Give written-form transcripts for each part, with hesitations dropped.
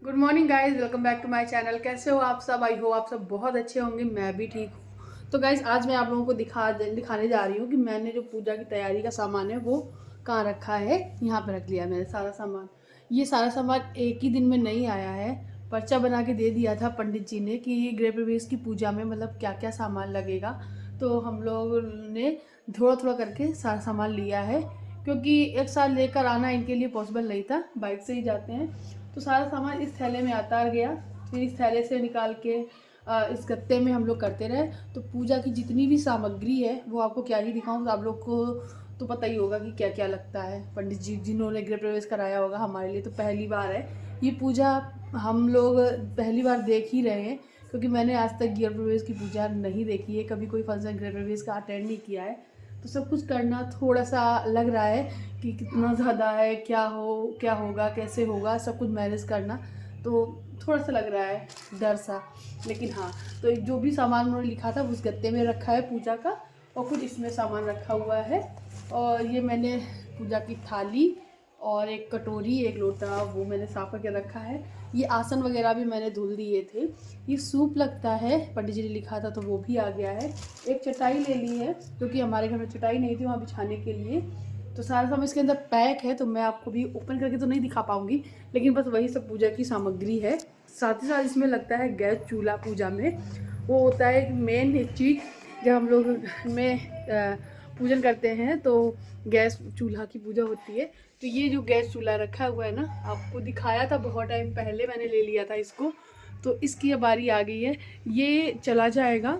Good morning guys, welcome back to my channel. कैसे हो आप सब? आई हो आप सब बहुत अच्छे होंगे। मैं भी ठीक हूँ। तो गाइज आज मैं आप लोगों को दिखाने जा रही हूँ कि मैंने जो पूजा की तैयारी का सामान है वो कहाँ रखा है। यहाँ पे रख लिया मैंने सारा सामान। ये सारा सामान एक ही दिन में नहीं आया है। पर्चा बना के दे दिया था पंडित जी ने कि ये गृह प्रवेश की पूजा में मतलब क्या क्या सामान लगेगा। तो हम लोग ने थोड़ा थोड़ा करके सारा सामान लिया है, क्योंकि एक साथ लेकर आना इनके लिए पॉसिबल नहीं था। बाइक से ही जाते हैं। तो सारा सामान इस थैले में आता गया। फिर इस थैले से निकाल के इस गत्ते में हम लोग करते रहे। तो पूजा की जितनी भी सामग्री है वो आपको क्या ही दिखाऊँ, आप लोग को तो पता ही होगा कि क्या क्या लगता है। पंडित जी जिन्होंने गृह प्रवेश कराया होगा, हमारे लिए तो पहली बार है ये पूजा। हम लोग पहली बार देख ही रहे हैं, क्योंकि मैंने आज तक गृह प्रवेश की पूजा नहीं देखी है, कभी कोई फंक्शन गृह प्रवेश का अटेंड नहीं किया है। तो सब कुछ करना थोड़ा सा लग रहा है कि कितना ज़्यादा है, क्या होगा, कैसे होगा, सब कुछ मैनेज करना। तो थोड़ा सा लग रहा है डर सा। लेकिन हाँ, तो जो भी सामान उन्होंने लिखा था उस गत्ते में रखा है पूजा का, और कुछ इसमें सामान रखा हुआ है। और ये मैंने पूजा की थाली और एक कटोरी, एक लोटा, वो मैंने साफ करके रखा है। ये आसन वगैरह भी मैंने धुल दिए थे। ये सूप लगता है, पंडित जी ने लिखा था, तो वो भी आ गया है। एक चटाई ले ली है, क्योंकि हमारे घर में चटाई नहीं थी वहाँ बिछाने के लिए। तो सारा सामान इसके अंदर पैक है, तो मैं आपको भी ओपन करके तो नहीं दिखा पाऊँगी, लेकिन बस वही सब पूजा की सामग्री है। साथ ही साथ इसमें लगता है गैस चूल्हा। पूजा में वो होता है मेन एक चीज़, जब हम लोग घर में पूजन करते हैं तो गैस चूल्हा की पूजा होती है। तो ये जो गैस चूल्हा रखा हुआ है ना, आपको दिखाया था बहुत टाइम पहले, मैंने ले लिया था इसको। तो इसकी अब बारी आ गई है, ये चला जाएगा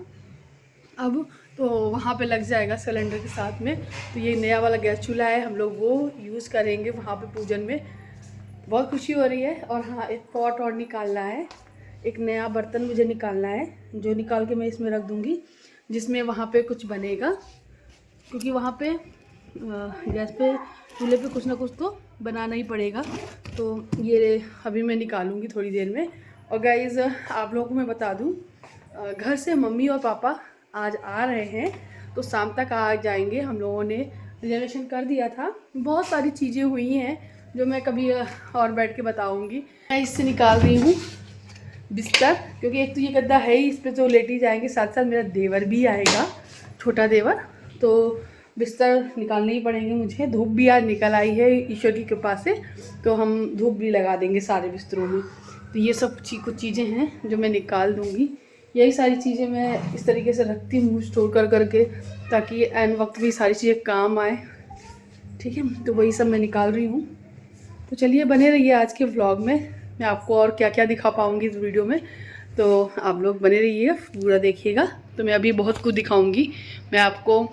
अब। तो वहाँ पे लग जाएगा सिलेंडर के साथ में। तो ये नया वाला गैस चूल्हा है, हम लोग वो यूज़ करेंगे वहाँ पे पूजन में। बहुत खुशी हो रही है। और हाँ, एक पॉट और निकालना है, एक नया बर्तन मुझे निकालना है, जो निकाल के मैं इसमें रख दूँगी, जिसमें वहाँ पे कुछ बनेगा। क्योंकि वहाँ पे गैस पे चूल्हे पे कुछ ना कुछ तो बनाना ही पड़ेगा। तो ये अभी मैं निकालूंगी थोड़ी देर में। और गाइज़ आप लोगों को मैं बता दूँ, घर से मम्मी और पापा आज आ रहे हैं, तो शाम तक आ जाएंगे। हम लोगों ने रिजर्वेशन कर दिया था। बहुत सारी चीज़ें हुई हैं जो मैं कभी और बैठ के बताऊंगी। मैं इससे निकाल रही हूँ बिस्तर, क्योंकि एक तो ये गद्दा है ही, इस पर तो लेट ही जाएंगे। साथ साथ मेरा देवर भी आएगा, छोटा देवर। तो बिस्तर निकालने ही पड़ेंगे मुझे। धूप भी आज निकल आई है ईश्वर की कृपा से, तो हम धूप भी लगा देंगे सारे बिस्तरों में। तो ये सब कुछ चीज़ें हैं जो मैं निकाल दूँगी। यही सारी चीज़ें मैं इस तरीके से रखती हूँ स्टोर कर करके, ताकि एन वक्त भी सारी चीज़ें काम आए। ठीक है, तो वही सब मैं निकाल रही हूँ। तो चलिए बने रहिए आज के व्लॉग में। मैं आपको और क्या क्या दिखा पाऊँगी इस वीडियो में, तो आप लोग बने रहिए, पूरा देखिएगा। तो मैं अभी बहुत कुछ दिखाऊंगी, मैं आपको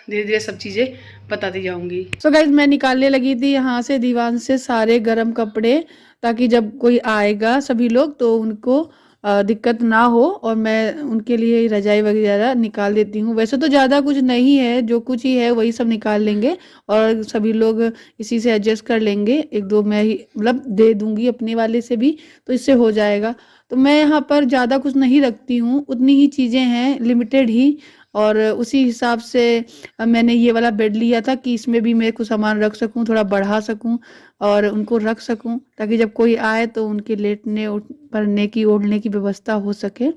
धीरे धीरे सब चीज़ें बताती जाऊंगी। सो गाइज मैं निकालने लगी थी यहाँ से दीवान से सारे गर्म कपड़े, ताकि जब कोई आएगा सभी लोग तो उनको दिक्कत ना हो। और मैं उनके लिए रजाई वगैरह निकाल देती हूँ। वैसे तो ज़्यादा कुछ नहीं है, जो कुछ ही है वही सब निकाल लेंगे, और सभी लोग इसी से एडजस्ट कर लेंगे। एक दो मैं ही मतलब दे दूंगी अपने वाले से भी, तो इससे हो जाएगा। तो मैं यहाँ पर ज़्यादा कुछ नहीं रखती हूँ, उतनी ही चीज़ें हैं, लिमिटेड ही। और उसी हिसाब से मैंने ये वाला बेड लिया था कि इसमें भी मैं कुछ सामान रख सकूं, थोड़ा बढ़ा सकूं और उनको रख सकूं, ताकि जब कोई आए तो उनके लेटने पड़ने की ओढ़ने की व्यवस्था हो सके।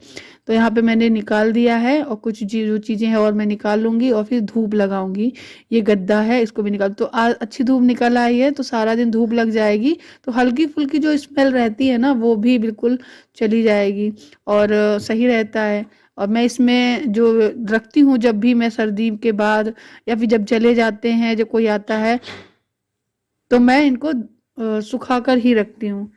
तो यहाँ पे मैंने निकाल दिया है, और कुछ जो चीज़ें हैं और मैं निकाल लूँगी, और फिर धूप लगाऊंगी। ये गद्दा है, इसको भी निकाल। तो आज अच्छी धूप निकल आई है, तो सारा दिन धूप लग जाएगी, तो हल्की फुल्की जो स्मेल रहती है ना, वो भी बिल्कुल चली जाएगी, और सही रहता है। और मैं इसमें जो रखती हूँ, जब भी मैं सर्दी के बाद या फिर जब चले जाते हैं, जब कोई आता है, तो मैं इनको सुखा कर ही रखती हूँ।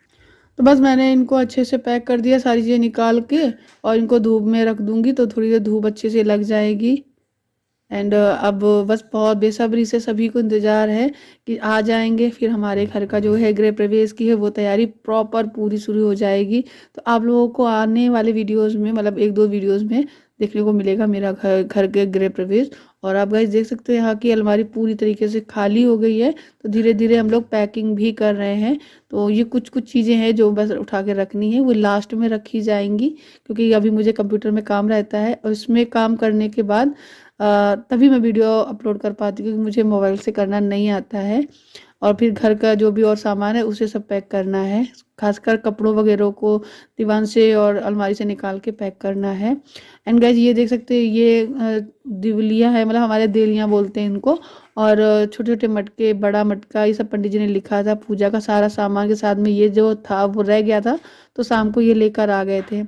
तो बस मैंने इनको अच्छे से पैक कर दिया, सारी चीज़ें निकाल के, और इनको धूप में रख दूँगी, तो थोड़ी देर धूप अच्छे से लग जाएगी। एंड अब बस बहुत बेसब्री से सभी को इंतज़ार है कि आ जाएंगे, फिर हमारे घर का जो है गृह प्रवेश की है वो तैयारी प्रॉपर पूरी शुरू हो जाएगी। तो आप लोगों को आने वाले वीडियोस में, मतलब एक दो वीडियोस में देखने को मिलेगा मेरा घर के गृह प्रवेश। और आप गाइस देख सकते हो यहाँ की अलमारी पूरी तरीके से खाली हो गई है, तो धीरे धीरे हम लोग पैकिंग भी कर रहे हैं। तो ये कुछ कुछ चीज़ें हैं जो बस उठा के रखनी है, वो लास्ट में रखी जाएंगी, क्योंकि अभी मुझे कंप्यूटर में काम रहता है, और इसमें काम करने के बाद तभी मैं वीडियो अपलोड कर पाती हूँ, क्योंकि मुझे मोबाइल से करना नहीं आता है। और फिर घर का जो भी और सामान है उसे सब पैक करना है, खासकर कपड़ों वगैरह को दीवान से और अलमारी से निकाल के पैक करना है। एंड गाइज ये देख सकते हैं, ये दिवलिया है, मतलब हमारे देलियाँ बोलते हैं इनको। और छोटे छोटे मटके, बड़ा मटका, ये सब पंडित जी ने लिखा था। पूजा का सारा सामान के साथ में ये जो था वो रह गया था, तो शाम को ये लेकर आ गए थे।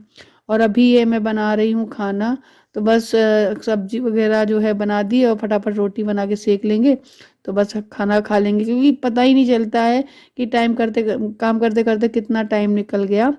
और अभी ये मैं बना रही हूँ खाना। तो बस सब्जी वगैरह जो है बना दी और फटाफट रोटी बना के सेक लेंगे, तो बस खाना खा लेंगे, क्योंकि पता ही नहीं चलता है कि काम करते करते कितना टाइम निकल गया।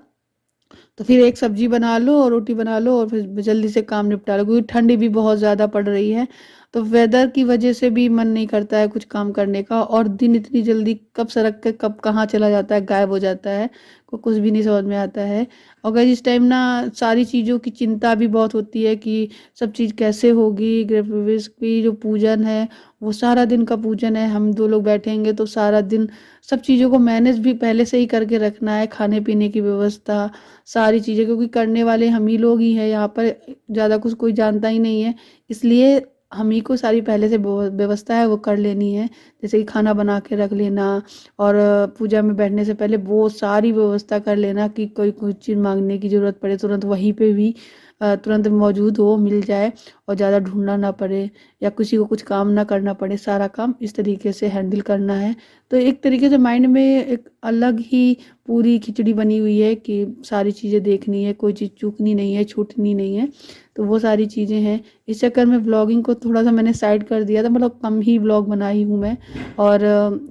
तो फिर एक सब्जी बना लो और रोटी बना लो और फिर जल्दी से काम निपटा लो, क्योंकि ठंडी भी बहुत ज़्यादा पड़ रही है। तो वेदर की वजह से भी मन नहीं करता है कुछ काम करने का, और दिन इतनी जल्दी कब सरक के कब कहाँ चला जाता है, गायब हो जाता है, को कुछ भी नहीं समझ में आता है। और अगर इस टाइम ना सारी चीज़ों की चिंता भी बहुत होती है कि सब चीज़ कैसे होगी। गृह प्रवेश की जो पूजन है वो सारा दिन का पूजन है, हम 2 लोग बैठेंगे तो सारा दिन सब चीज़ों को मैनेज भी पहले से ही करके रखना है, खाने पीने की व्यवस्था, सारी चीज़ें, क्योंकि करने वाले हम ही लोग ही हैं यहाँ पर, ज़्यादा कुछ कोई जानता ही नहीं है। इसलिए हम ही को सारी पहले से व्यवस्था है वो कर लेनी है, जैसे कि खाना बना के रख लेना, और पूजा में बैठने से पहले वो सारी व्यवस्था कर लेना कि कोई कुछ चीज़ मांगने की ज़रूरत पड़े तुरंत वहीं पे भी तुरंत मौजूद हो, मिल जाए, और ज़्यादा ढूंढना ना पड़े या किसी को कुछ काम ना करना पड़े, सारा काम इस तरीके से हैंडल करना है। तो एक तरीके से माइंड में एक अलग ही पूरी खिचड़ी बनी हुई है कि सारी चीज़ें देखनी है, कोई चीज़ चूकनी नहीं है, छूटनी नहीं है। तो वो सारी चीज़ें हैं। इस चक्कर में व्लॉगिंग को थोड़ा सा मैंने साइड कर दिया था, मतलब कम ही व्लॉग बनाई हूँ मैं, और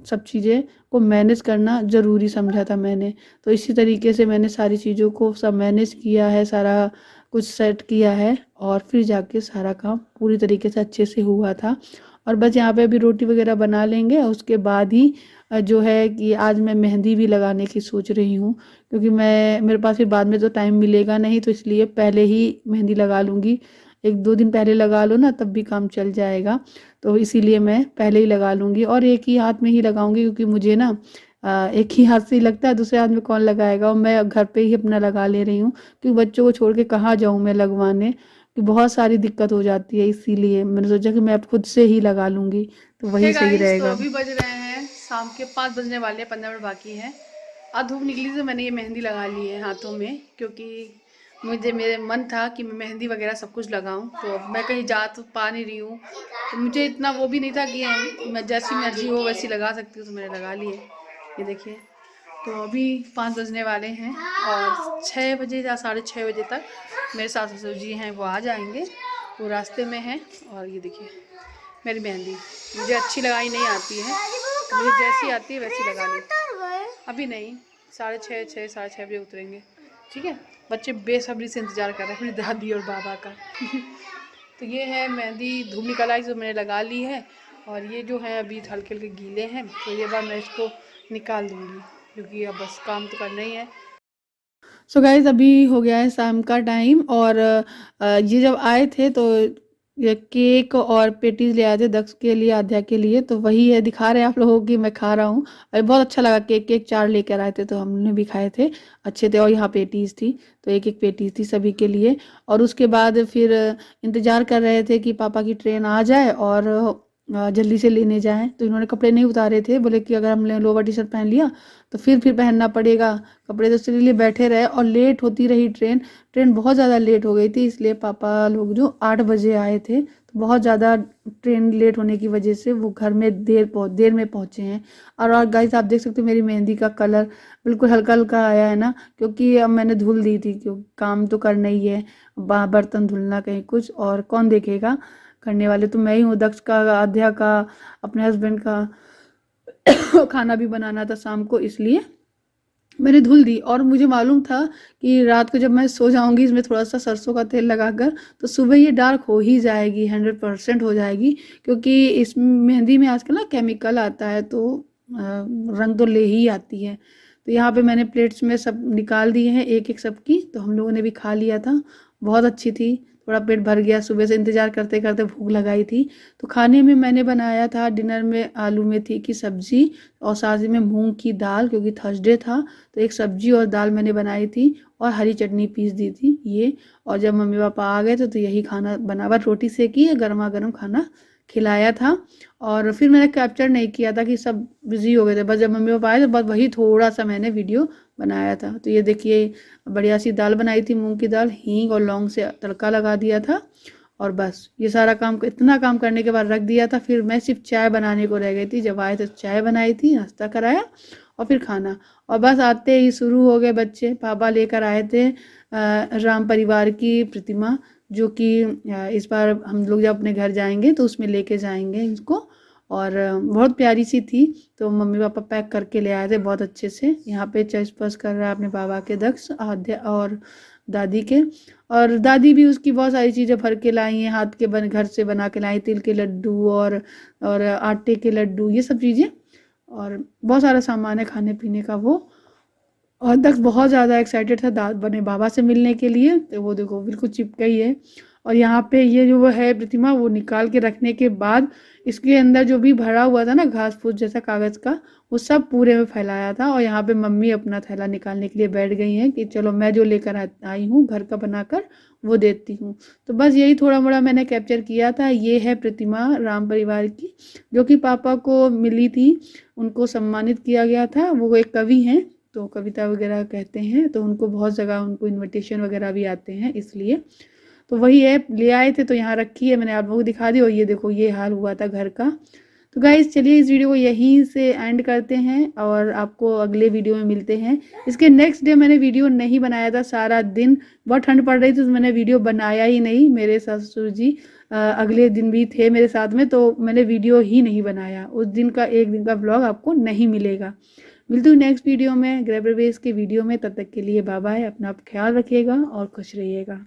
सब चीज़ें को मैनेज करना ज़रूरी समझा था मैंने। तो इसी तरीके से मैंने सारी चीज़ों को सब मैनेज किया है, सारा कुछ सेट किया है, और फिर जाके सारा काम पूरी तरीके से अच्छे से हुआ था। और बस यहाँ पे अभी रोटी वगैरह बना लेंगे, उसके बाद ही जो है कि आज मैं मेहंदी भी लगाने की सोच रही हूँ, क्योंकि मेरे पास फिर बाद में तो टाइम मिलेगा नहीं, तो इसलिए पहले ही मेहंदी लगा लूँगी। 1-2 दिन पहले लगा लो ना, तब भी काम चल जाएगा। तो इसीलिए मैं पहले ही लगा लूँगी, और एक ही हाथ में ही लगाऊंगी, क्योंकि मुझे ना एक ही हाथ से ही लगता है, दूसरे हाथ में कौन लगाएगा। और मैं घर पे ही अपना लगा ले रही हूँ, क्योंकि बच्चों को छोड़ के कहाँ जाऊँ मैं लगवाने, कि बहुत सारी दिक्कत हो जाती है। इसीलिए मैंने सोचा कि मैं अब खुद से ही लगा लूँगी, तो वही सही तो रहेगा। अभी बज रहे हैं शाम के 5 बजने वाले हैं, 15 मिनट बाकी हैं। आज धूप निकली तो मैंने ये मेहंदी लगा ली है हाथों में, क्योंकि मुझे मेरे मन था कि मैं मेहंदी वगैरह सब कुछ लगाऊं। तो अब मैं कहीं जा तो पा नहीं रही हूँ, तो मुझे इतना वो भी नहीं था कि मैं जैसी मर्जी हो वैसी लगा सकती हूँ, तो मैंने लगा ली है। ये देखिए, तो अभी 5 बजने वाले हैं, और 6 बजे या 6:30 बजे तक मेरे सास ससुर जी हैं वो आ जाएंगे, वो रास्ते में हैं। और ये देखिए मेरी मेहंदी मुझे अच्छी लगाई नहीं आती है, तो मुझे जैसी आती है वैसी लगा ली। अभी नहीं, 6:30 6:30 बजे उतरेंगे। ठीक है, बच्चे बेसब्री से इंतज़ार कर रहे हैं मेरी दादी और बाबा का। तो ये है मेहंदी, धूप निकल आई तो मैंने लगा ली है। और ये जो है अभी हल्के हल्के गीले हैं, तो ये बार मैं इसको निकाल दूँगी, क्योंकि अब बस काम तो करना ही है। सो गाइज अभी हो गया है शाम का टाइम, और ये जब आए थे तो ये केक और पेटीज ले आए थे दक्ष के लिए, आध्या के लिए। तो वही है, दिखा रहे हैं आप लोगों की मैं खा रहा हूँ। और बहुत अच्छा लगा, केक केक 4 लेकर आए थे, तो हमने भी खाए थे, अच्छे थे। और यहाँ पेटीज थी, तो एक एक पेटीज थी सभी के लिए। और उसके बाद फिर इंतज़ार कर रहे थे कि पापा की ट्रेन आ जाए और जल्दी से लेने जाएं। तो इन्होंने कपड़े नहीं उतारे थे, बोले कि अगर हमने लोअर टी शर्ट पहन लिया तो फिर पहनना पड़ेगा कपड़े, तो इसलिए बैठे रहे। और लेट होती रही ट्रेन, ट्रेन बहुत ज़्यादा लेट हो गई थी, इसलिए पापा लोग जो 8 बजे आए थे, तो बहुत ज़्यादा ट्रेन लेट होने की वजह से वो घर में देर में पहुँचे हैं। और गाइस आप देख सकते हो मेरी मेहंदी का कलर बिल्कुल हल्का हल्का आया है ना, क्योंकि अब मैंने धुल दी थी, क्योंकि काम तो करना ही है, बर्तन धुलना कहीं कुछ, और कौन देखेगा, करने वाले तो मैं ही हूँ। दक्ष का, आध्या का, अपने हस्बैंड का खाना भी बनाना था शाम को, इसलिए मैंने धुल दी। और मुझे मालूम था कि रात को जब मैं सो जाऊंगी इसमें थोड़ा सा सरसों का तेल लगाकर, तो सुबह ये डार्क हो ही जाएगी, 100% हो जाएगी, क्योंकि इस मेहंदी में आजकल ना केमिकल आता है, तो रंग तो ले ही आती है। तो यहाँ पे मैंने प्लेट्स में सब निकाल दिए हैं, एक एक सबकी, तो हम लोगों ने भी खा लिया था। बहुत अच्छी थी, थोड़ा पेट भर गया, सुबह से इंतज़ार करते करते भूख लगाई थी। तो खाने में मैंने बनाया था डिनर में आलू मेथी की सब्ज़ी, और साथ में मूंग की दाल, क्योंकि थर्सडे था, तो एक सब्जी और दाल मैंने बनाई थी, और हरी चटनी पीस दी थी ये। और जब मम्मी पापा आ गए तो यही खाना बना, बस रोटी सेकी है, गर्मा गर्म खाना खिलाया था। और फिर मैंने कैप्चर नहीं किया था कि सब बिजी हो गए थे, बस जब मम्मी पापा आए तो बस वही थोड़ा सा मैंने वीडियो बनाया था। तो ये देखिए बढ़िया सी दाल बनाई थी, मूंग की दाल, हींग और लौंग से तड़का लगा दिया था। और बस ये सारा काम, इतना काम करने के बाद रख दिया था। फिर मैं सिर्फ चाय बनाने को रह गई थी, जब आए तो चाय बनाई थी, नाश्ता कराया और फिर खाना। और बस आते ही शुरू हो गए बच्चे। पापा लेकर आए थे राम परिवार की प्रतिमा, जो कि इस बार हम लोग जब अपने घर जाएंगे तो उसमें लेके जाएंगे इसको। और बहुत प्यारी सी थी, तो मम्मी पापा पैक करके ले आए थे बहुत अच्छे से। यहाँ पे चस्पस कर रहा है अपने बाबा के दक्ष, आद्या और दादी के। और दादी भी उसकी बहुत सारी चीज़ें भर के लाई हैं, हाथ के घर से बना के लाई, तिल के लड्डू और आटे के लड्डू, ये सब चीज़ें। और बहुत सारा सामान है खाने पीने का वो। और दक्ष बहुत ज़्यादा एक्साइटेड था बने बाबा से मिलने के लिए, तो वो देखो बिल्कुल चिपका ही है। और यहाँ पे ये जो वो है प्रतिमा, वो निकाल के रखने के बाद इसके अंदर जो भी भरा हुआ था ना घास फूस जैसा कागज़ का, वो सब पूरे में फैलाया था। और यहाँ पे मम्मी अपना थैला निकालने के लिए बैठ गई हैं कि चलो मैं जो लेकर आई हूँ घर का बनाकर वो देती हूँ। तो बस यही थोड़ा मोड़ा मैंने कैप्चर किया था। ये है प्रतिमा राम परिवार की, जो कि पापा को मिली थी, उनको सम्मानित किया गया था। वो एक कवि हैं, तो कविता वगैरह कहते हैं, तो उनको बहुत जगह उनको इनविटेशन वगैरह भी आते हैं, इसलिए तो वही है, ले आए थे तो यहाँ रखी है, मैंने आप लोगों को दिखा दी। और ये देखो ये हाल हुआ था घर का। तो गाइस चलिए इस वीडियो को यहीं से एंड करते हैं और आपको अगले वीडियो में मिलते हैं। इसके नेक्स्ट डे मैंने वीडियो नहीं बनाया था, सारा दिन बहुत ठंड पड़ रही थी, तो मैंने वीडियो बनाया ही नहीं। मेरे ससुर जी अगले दिन भी थे मेरे साथ में, तो मैंने वीडियो ही नहीं बनाया। उस दिन का एक दिन का ब्लॉग आपको नहीं मिलेगा। मिलती हूँ नेक्स्ट वीडियो में, गृह प्रवेश के वीडियो में। तब तक के लिए बाय बाय, अपना ख्याल रखिएगा और खुश रहिएगा।